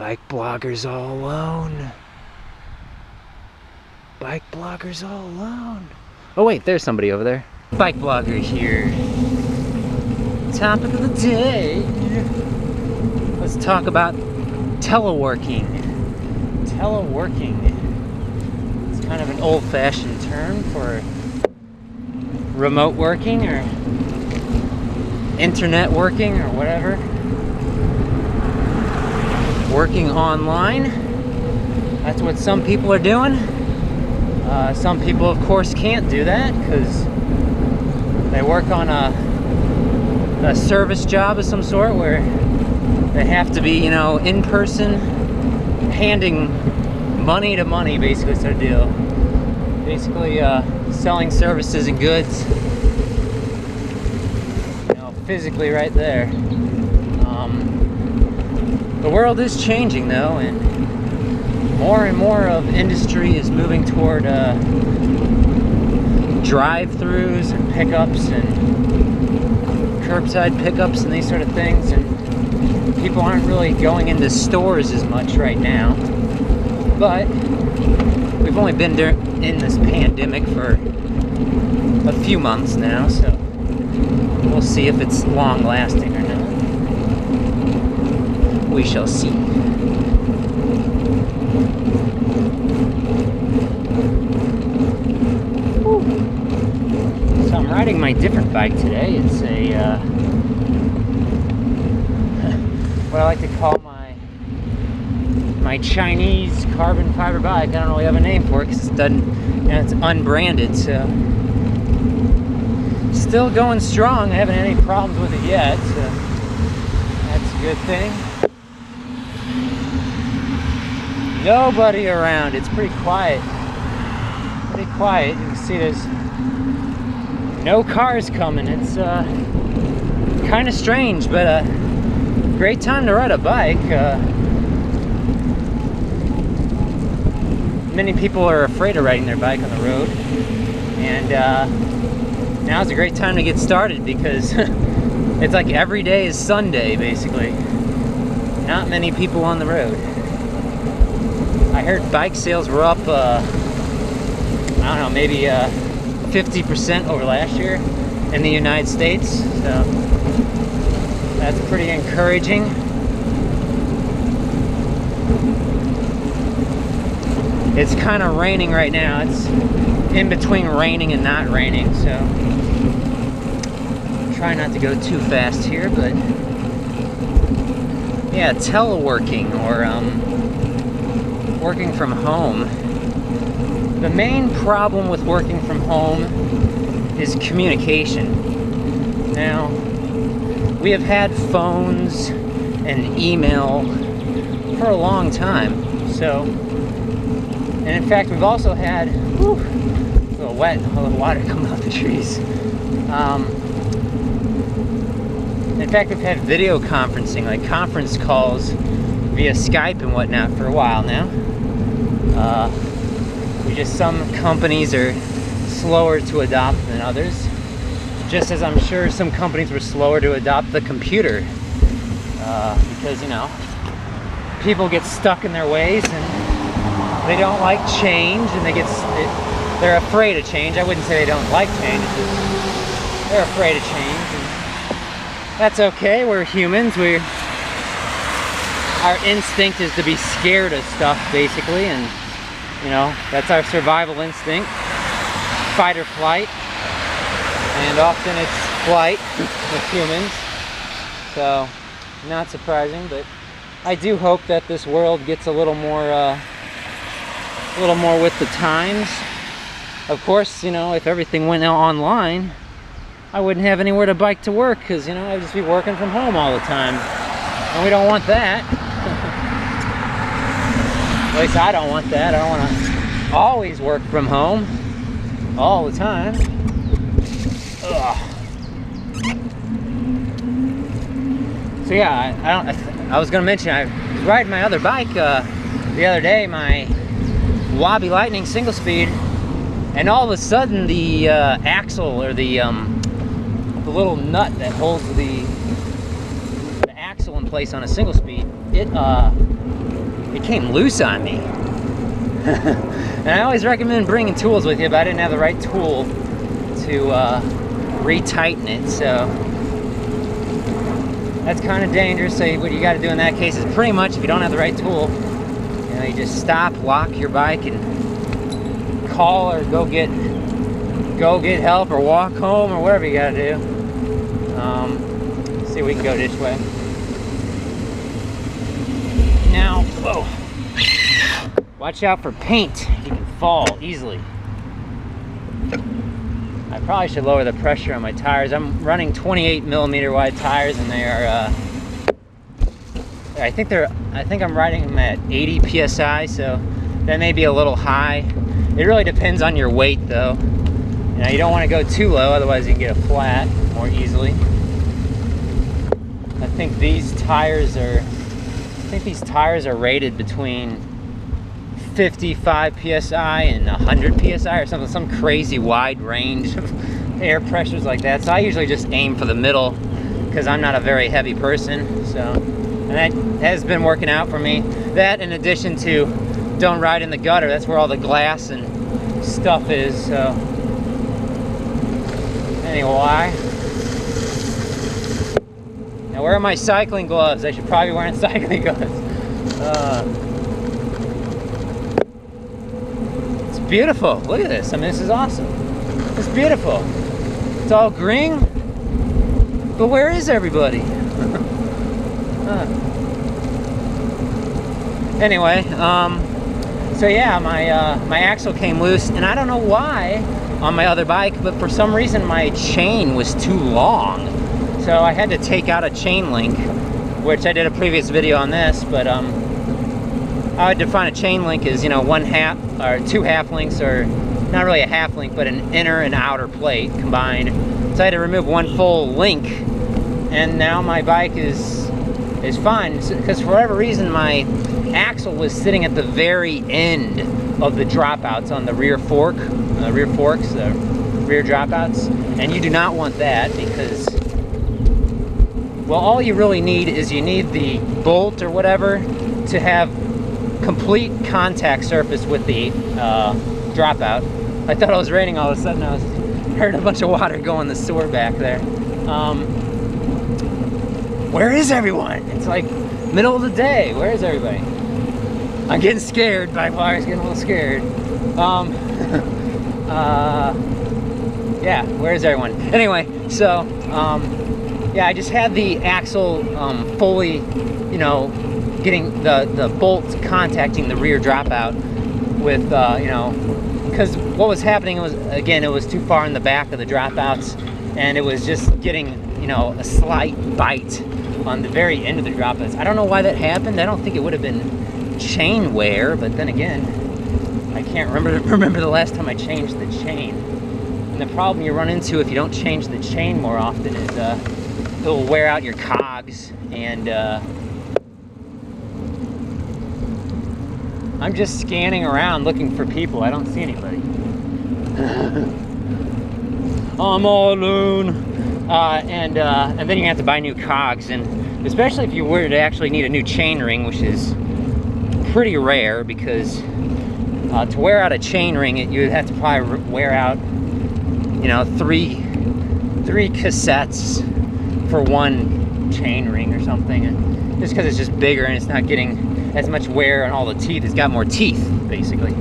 Bike bloggers all alone. Bike bloggers all alone. Oh wait, there's somebody over there. Bike blogger here. Topic of the day. Let's talk about teleworking. Teleworking. It's kind of an old-fashioned term for remote working or internet working or whatever. Working online. That's what some people are doing. Some people, of course, can't do that because they work on a service job of some sort where they have to be, you know, in person, handing money to money, basically, sort of deal. Basically, selling services and goods, you know, physically right there. The world is changing, though, and more of industry is moving toward drive-throughs and pickups and curbside pickups and these sort of things, and people aren't really going into stores as much right now. But we've only been in this pandemic for a few months now, so we'll see if it's long-lasting or not. We shall see. So I'm riding my different bike today. It's a what I like to call my Chinese carbon fiber bike. I don't really have a name for it because it doesn't, you know, it's unbranded. So still going strong. I haven't had any problems with it yet. So that's a good thing. Nobody around. It's pretty quiet. Pretty quiet. You can see there's no cars coming. It's kind of strange, but a great time to ride a bike. Many people are afraid of riding their bike on the road, and now's a great time to get started because it's like every day is Sunday, basically. Not many people on the road. I heard bike sales were up, I don't know, maybe 50% over last year in the United States, so that's pretty encouraging. It's kind of raining right now. It's in between raining and not raining, so try not to go too fast here, but yeah, teleworking or working from home. The main problem with working from home is communication. Now, we have had phones and email for a long time, so, and in fact, we've also had, whew, a little wet, a little water coming off the trees. In fact, we've had video conferencing, like conference calls via Skype and whatnot for a while now. Some companies are slower to adopt than others, just as I'm sure some companies were slower to adopt the computer, because, you know, people get stuck in their ways and they don't like change, and they're afraid of change. I wouldn't say they don't like change, it's just they're afraid of change, and that's okay. We're humans. Our instinct is to be scared of stuff, basically, and you know, that's our survival instinct, fight or flight, and often it's flight with humans, so not surprising. But I do hope that this world gets a little more with the times. Of course, you know, if everything went online, I wouldn't have anywhere to bike to work because, you know, I'd just be working from home all the time, and we don't want that. At least I don't want that. I don't want to always work from home all the time. Ugh. So yeah, I was gonna mention, I was riding my other bike the other day, my Wabi Lightning single speed, and all of a sudden the axle, or the little nut that holds the axle in place on a single speed, it it came loose on me. And I always recommend bringing tools with you, but I didn't have the right tool to retighten it, so that's kind of dangerous. So what you got to do in that case is pretty much, if you don't have the right tool, you know, you just stop, lock your bike, and call or go get help, or walk home, or whatever you got to do. See if we can go this way. Now, whoa. Watch out for paint. You can fall easily. I probably should lower the pressure on my tires. I'm running 28mm wide tires, and they are, I think I'm riding them at 80 PSI, so that may be a little high. It really depends on your weight, though. You know, you don't want to go too low, otherwise you can get a flat more easily. I think these tires are rated between 55 PSI and 100 PSI or something, some crazy wide range of air pressures like that. So I usually just aim for the middle because I'm not a very heavy person. So, and that has been working out for me. That, in addition to don't ride in the gutter. That's where all the glass and stuff is. So anyway, now where are my cycling gloves? I should probably be wearing cycling gloves. Beautiful. Look at this. I mean, this is awesome. It's beautiful. It's all green. But where is everybody? Anyway, so yeah, my axle came loose, and I don't know why on my other bike, but for some reason my chain was too long. So I had to take out a chain link, which I did a previous video on this, but how I define a chain link is, you know, 1/2 or 2 half links, or not really a half link, but an inner and outer plate combined. So I had to remove one full link, and now my bike is fine. Because for whatever reason, my axle was sitting at the very end of the dropouts on the rear forks, the rear dropouts, and you do not want that, because, well, all you really need is you need the bolt or whatever to have complete contact surface with the dropout. I thought it was raining all of a sudden. I heard a bunch of water go in the sewer back there. Where is everyone? It's like middle of the day. Where is everybody? I'm getting scared. BikeBlogger's getting a little scared. Yeah, where is everyone? Anyway, so yeah, I just had the axle fully, you know, getting the bolts contacting the rear dropout with, you know, because what was happening was, again, it was too far in the back of the dropouts, and it was just getting, you know, a slight bite on the very end of the dropouts. I don't know why that happened. I don't think it would have been chain wear, but then again, I can't remember the last time I changed the chain. And the problem you run into if you don't change the chain more often is it'll wear out your cogs, and I'm just scanning around looking for people. I don't see anybody. I'm all alone. And then you have to buy new cogs, and especially if you were to actually need a new chain ring, which is pretty rare, because to wear out a chain ring, you'd have to probably wear out, you know, three cassettes for one chain ring or something, and just because it's just bigger and it's not getting as much wear on all the teeth. It's got more teeth, basically.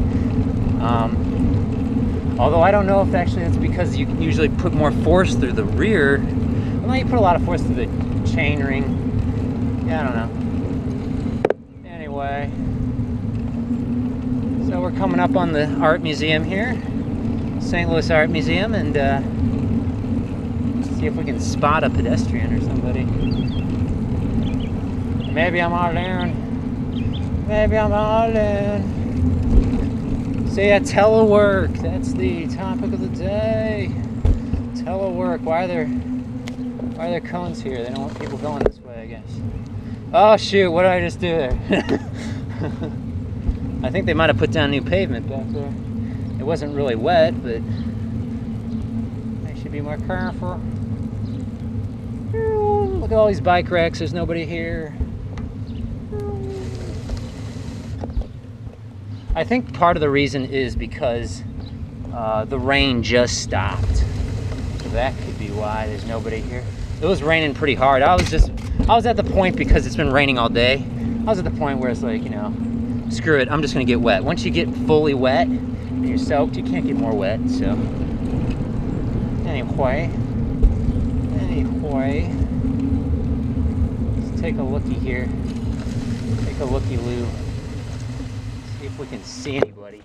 Although I don't know if actually that's because you usually put more force through the rear. Well, you put a lot of force through the chain ring. Yeah, I don't know. Anyway, so we're coming up on the art museum here, St. Louis Art Museum, and see if we can spot a pedestrian or somebody. Maybe I'm all alone. Maybe I'm all alone. So yeah, telework. That's the topic of the day. Telework. Why are there cones here? They don't want people going this way, I guess. Oh shoot! What did I just do there? I think they might have put down new pavement back there. It wasn't really wet, but I should be more careful. Look at all these bike wrecks. There's nobody here. I think part of the reason is because the rain just stopped. So that could be why there's nobody here. It was raining pretty hard. I was at the point, because it's been raining all day, I was at the point where it's like, you know, screw it, I'm just gonna get wet. Once you get fully wet and you're soaked, you can't get more wet, so. Anyway, let's take a looky here. Take a looky-loo. See if we can see anybody.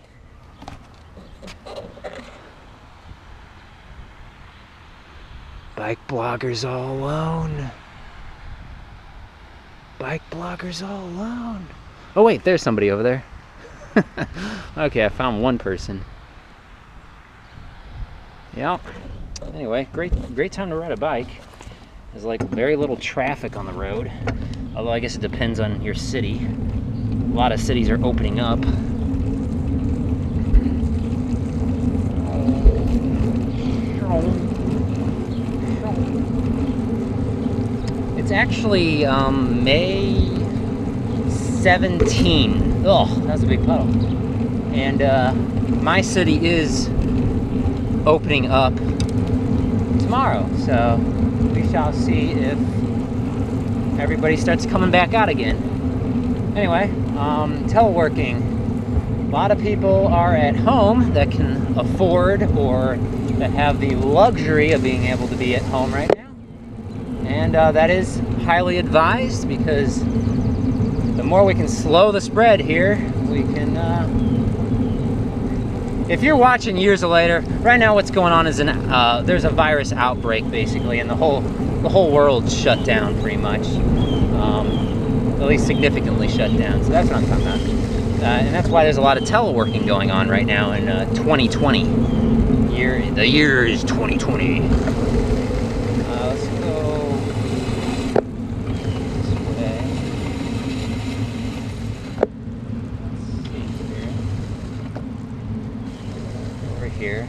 Bike bloggers all alone. Bike bloggers all alone. Oh wait, there's somebody over there. Okay, I found one person. Yeah. Anyway, great time to ride a bike. There's like very little traffic on the road. Although I guess it depends on your city. A lot of cities are opening up. It's actually May 17. Oh, that's a big puddle. And my city is opening up tomorrow, so we shall see if everybody starts coming back out again. Anyway, teleworking. A lot of people are at home that can afford or that have the luxury of being able to be at home right now. And that is highly advised, because the more we can slow the spread here, we can, if you're watching years later, right now what's going on is there's a virus outbreak basically, and the whole world's shut down pretty much. At least significantly shut down, so that's what I'm talking about. And that's why there's a lot of teleworking going on right now in 2020. The year is 2020. Let's go this way. Let's see here. Over here.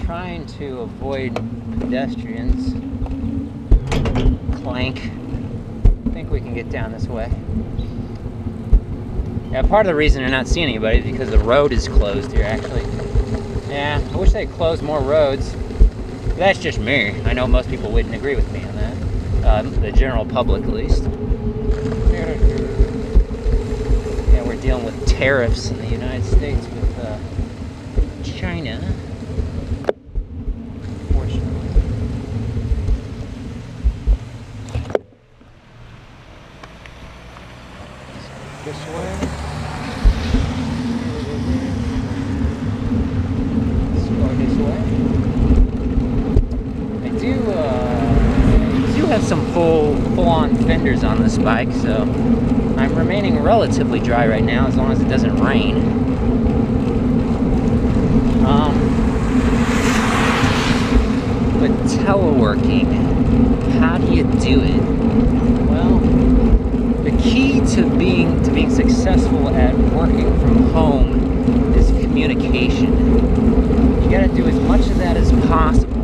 Trying to avoid pedestrians. Clank. I think we can get down this way. Yeah, part of the reason you're not seeing anybody is because the road is closed here, actually. Yeah, I wish they'd close more roads. That's just me. I know most people wouldn't agree with me on that. The general public, at least. Yeah, we're dealing with tariffs in the United States with China. Unfortunately. This way. I do have some full-on fenders on this bike, so I'm remaining relatively dry right now as long as it doesn't rain. But teleworking, how do you do it? Well, the key to being successful at working from home is communication. You gotta do as much of that as possible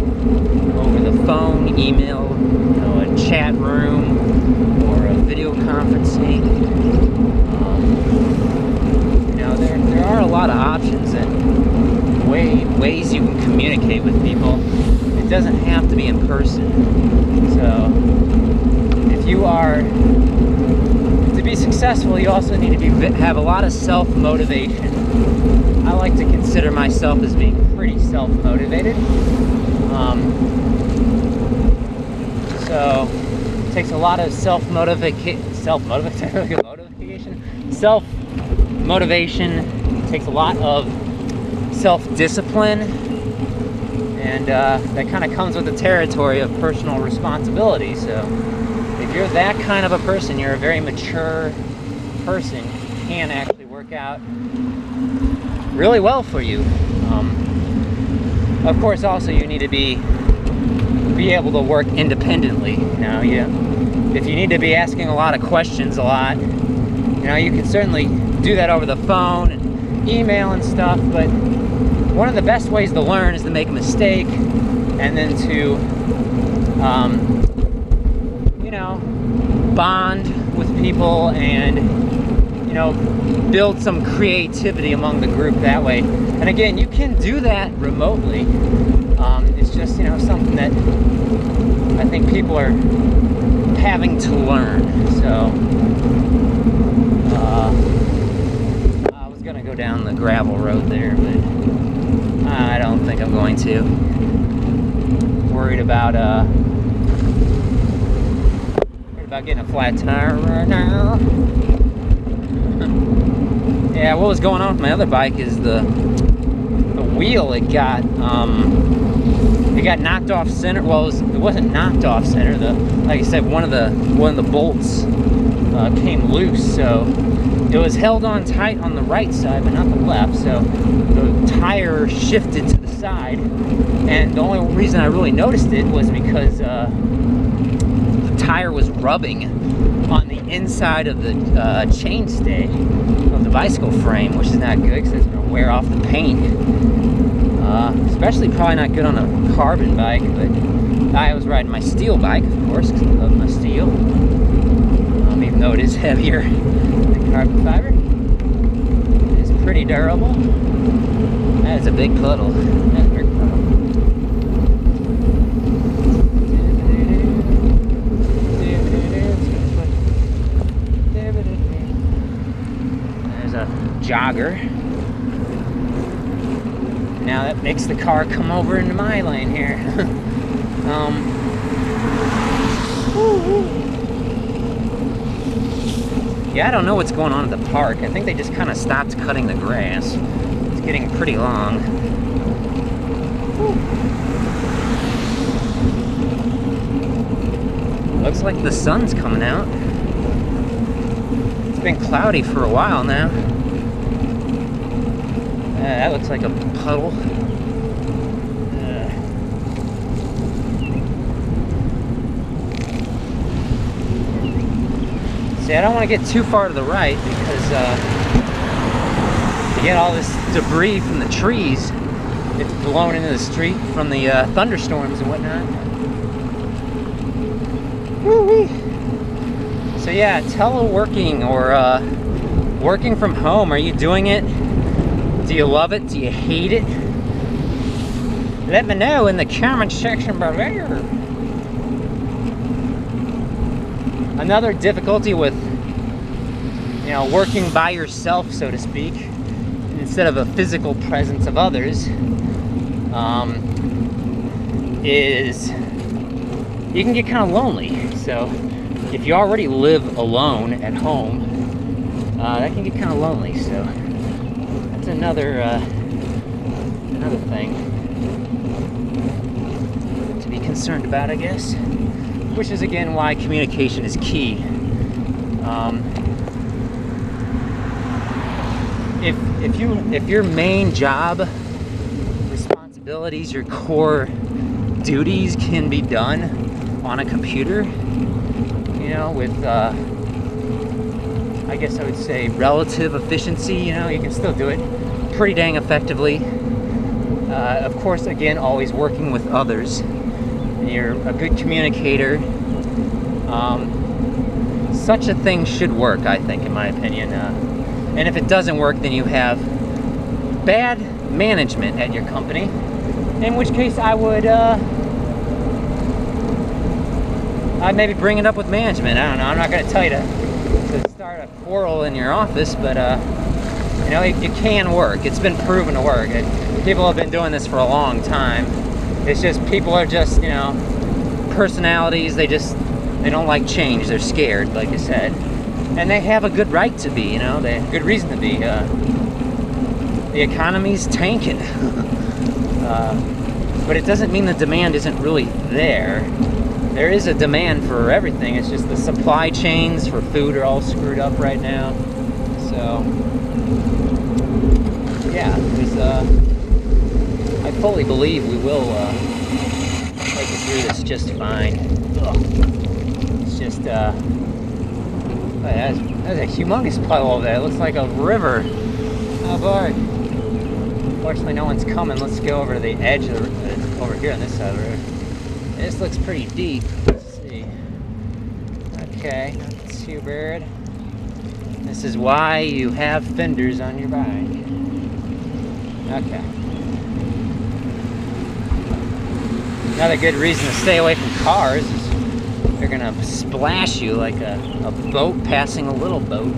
over the phone, email, a chat room, or a video conferencing. There are a lot of options and ways you can communicate with people. It doesn't have to be in person. So, if you are to be successful, you also need to have a lot of self-motivation. I like to consider myself as being pretty self-motivated. So it takes a lot of self-motivation. It takes a lot of self-discipline, and that kind of comes with the territory of personal responsibility. So if you're that kind of a person, you're a very mature person, it can actually work out really well for you. Of course, also you need to be able to work independently. If you need to be asking a lot of questions a lot, you can certainly do that over the phone and email and stuff, but one of the best ways to learn is to make a mistake and then to bond with people and build some creativity among the group that way. And again, you can do that remotely. It's just, you know, something that I think people are having to learn. So I was gonna go down the gravel road there, but I don't think I'm going to. Worried about getting a flat tire right now. Yeah, what was going on with my other bike is the wheel. It got knocked off center. Well, it wasn't knocked off center. Like I said, one of the bolts came loose, so it was held on tight on the right side, but not the left. So the tire shifted to the side, and the only reason I really noticed it was because the tire was rubbing on the inside of the chainstay of the bicycle frame, which is not good because it's going to wear off the paint. Especially probably not good on a carbon bike, but I was riding my steel bike, of course, because I love my steel. Even though it is heavier than carbon fiber. It's pretty durable. That is a big puddle. That's a big puddle. There's a jogger. Now that makes the car come over into my lane here. Yeah, I don't know what's going on at the park. I think they just kind of stopped cutting the grass. It's getting pretty long. Looks like the sun's coming out. It's been cloudy for a while now. That looks like a puddle. See, I don't want to get too far to the right because you get all this debris from the trees. It's blown into the street from the thunderstorms and whatnot. Woo-wee. So yeah, teleworking or working from home. Are you doing it? Do you love it? Do you hate it? Let me know in the comment section below. Another difficulty with, you know, working by yourself, so to speak, instead of a physical presence of others, is you can get kind of lonely. So if you already live alone at home, that can get kind of lonely. So that's another thing to be concerned about, I guess. Which is again why communication is key. If your main job responsibilities, your core duties can be done on a computer, you know, with I guess I would say relative efficiency, you know, you can still do it pretty dang effectively. Of course, again, always working with others. You're a good communicator. Such a thing should work, I think, in my opinion. And if it doesn't work, then you have bad management at your company. In which case, I'd maybe bring it up with management. I don't know. I'm not going to tell you to start a quarrel in your office, but you know, it can work. It's been proven to work. People have been doing this for a long time. It's just people are just, you know, personalities. They don't like change. They're scared, like I said, and they have a good right to be. You know, they have a good reason to be. The economy's tanking, but it doesn't mean the demand isn't really there. There is a demand for everything. It's just the supply chains for food are all screwed up right now. So yeah, I fully believe we will make it through this just fine. Ugh. It's just that's a humongous puddle over there. It looks like a river. Oh boy. Fortunately, no one's coming. Let's go over to the edge of the, over here on this side of the road. This looks pretty deep. Let's see. Okay, not too bad. This is why you have fenders on your bike. Okay. Another good reason to stay away from cars is they're gonna splash you like a boat passing a little boat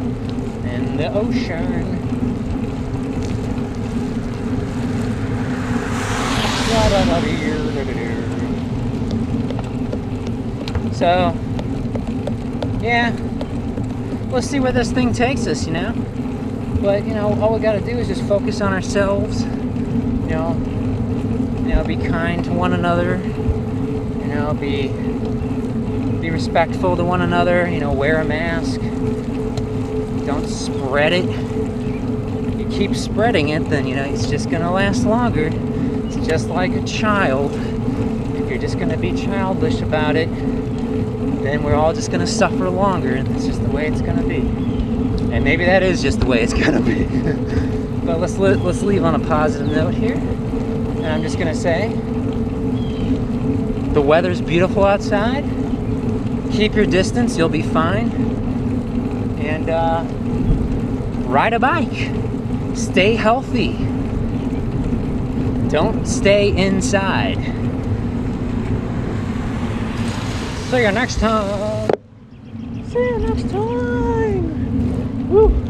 in the ocean. So, yeah, we'll see where this thing takes us, you know. But you know, all we gotta do is just focus on ourselves. You know, be kind to one another. You know, be respectful to one another. You know, wear a mask. Don't spread it. If you keep spreading it, then you know it's just gonna last longer. It's just like a child. If you're just gonna be childish about it, then we're all just gonna suffer longer, and that's just the way it's gonna be. And maybe that is just the way it's gonna be. But let's leave on a positive note here. And I'm just gonna say, the weather's beautiful outside. Keep your distance, you'll be fine. And ride a bike. Stay healthy. Don't stay inside. See you next time. See you next time. Woo.